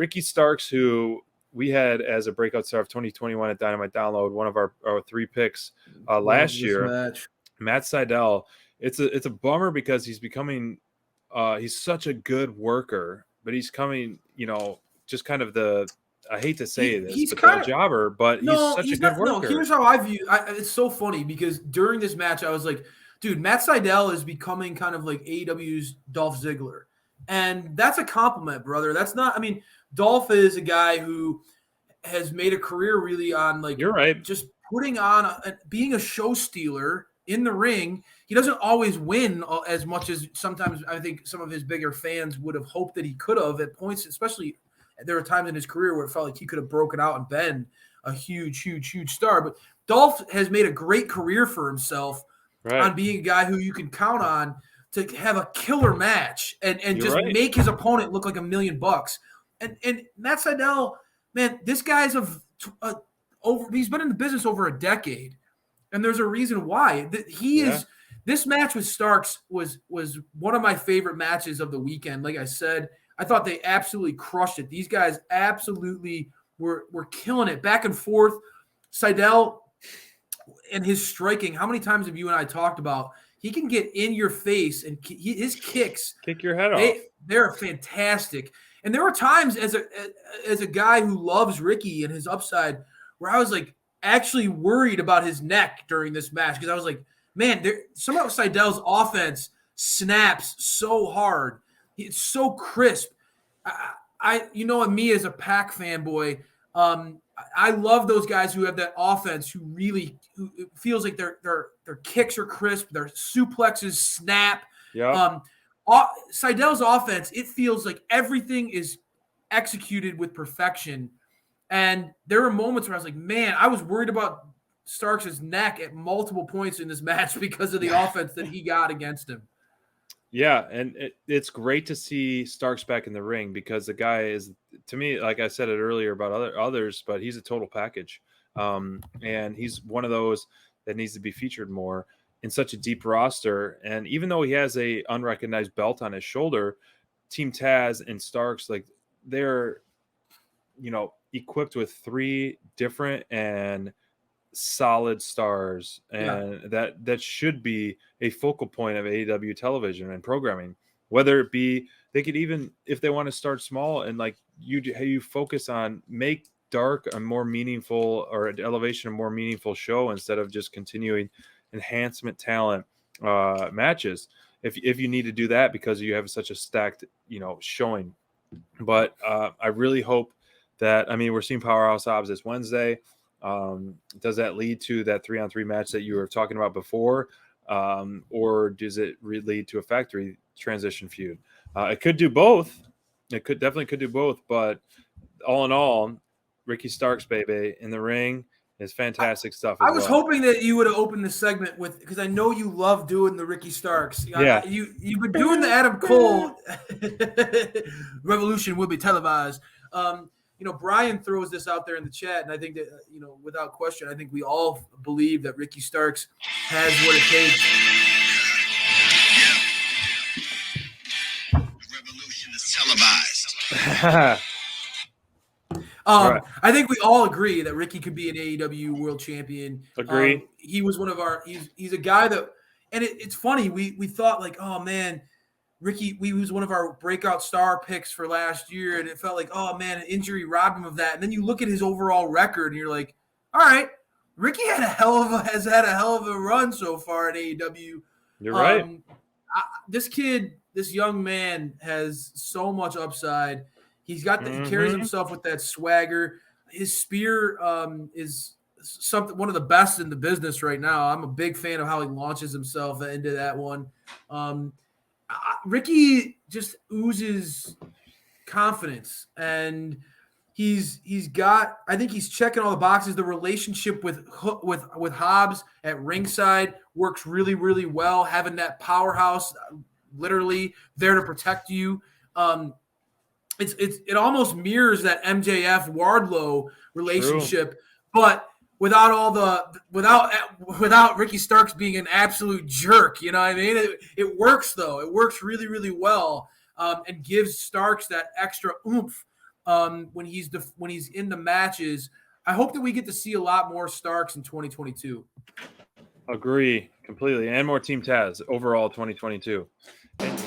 Ricky Starks, who we had as a breakout star of 2021 at Dynamite Download, one of our 3 picks last year. Match. Matt Sydal. It's a bummer because he's becoming he's such a good worker, but he's coming, just kind of I hate to say he's but kind the jobber, but he's such a good worker. No, here's how I view it's so funny because during this match, I was like, dude, Matt Sydal is becoming kind of like AEW's Dolph Ziggler. And that's a compliment, brother. That's not, Dolph is a guy who has made a career really on You're right. just putting on, being a show stealer in the ring. He doesn't always win as much as sometimes I think some of his bigger fans would have hoped that he could have at points, especially there were times in his career where it felt like he could have broken out and been a huge star. But Dolph has made a great career for himself on being a guy who you can count on to have a killer match and just make his opponent look like $1 million. And Matt Sydal, man, this guy's he's been in the business over a decade, and there's a reason why. This match with Starks was one of my favorite matches of the weekend. Like I said, I thought they absolutely crushed it. These guys absolutely were killing it back and forth. Sydal and his striking, how many times have you and I talked about he can get in your face and his kicks kick your head off. They're fantastic. And there were times as a guy who loves Ricky and his upside where I was like actually worried about his neck during this match because I was like, man, some of Sydal's offense snaps so hard. It's so crisp. Me as a Pac fanboy, I love those guys who have that offense who it feels like their kicks are crisp, their suplexes snap. Yeah. Sydal's offense, it feels like everything is executed with perfection. And there were moments where I was like, man, I was worried about Starks' neck at multiple points in this match because of the offense that he got against him. Yeah, and it's great to see Starks back in the ring because the guy is, to me, like I said it earlier about others, but he's a total package. And he's one of those that needs to be featured more in such a deep roster. And even though he has a unrecognized belt on his shoulder, Team Taz and Starks, like they're, equipped with 3 different and solid stars, and that should be a focal point of AEW television and programming. Whether it be, they could even, if they want to start small and like you focus on make Dark a more meaningful or an elevation, a more meaningful show instead of just continuing enhancement talent matches. If you need to do that because you have such a stacked showing, but I really hope that we're seeing Powerhouse Hobbs this Wednesday. Does that lead to that 3-on-3 match that you were talking about before? Or does it lead to a factory transition feud? It could do both. It definitely could do both. But all in all, Ricky Starks, baby, in the ring is fantastic stuff. I was hoping that you would have opened this segment with, because I know you love doing the Ricky Starks. Yeah. You've been doing the Adam Cole Revolution will be televised. Brian throws this out there in the chat, and I think that, without question, I think we all believe that Ricky Starks has what it takes. Revolution is televised. Right. I think we all agree that Ricky could be an AEW world champion. Agree. He was one of he's a guy that, and it's funny, we thought like, oh man, Ricky, he was one of our breakout star picks for last year, and it felt like, oh man, an injury robbed him of that. And then you look at his overall record, and you're like, all right, Ricky has had a hell of a run so far at AEW. You're right. This young man has so much upside. He carries himself with that swagger. His spear is one of the best in the business right now. I'm a big fan of how he launches himself into that one. Ricky just oozes confidence, and I think he's checking all the boxes. The relationship with Hobbs at ringside works really, really well. Having that powerhouse literally there to protect you. It almost mirrors that MJF Wardlow relationship. True. But without Ricky Starks being an absolute jerk, you know what I mean? It works though. It works really, really well, and gives Starks that extra oomph when he's in the matches. I hope that we get to see a lot more Starks in 2022. Agree completely, and more Team Taz overall 2022. And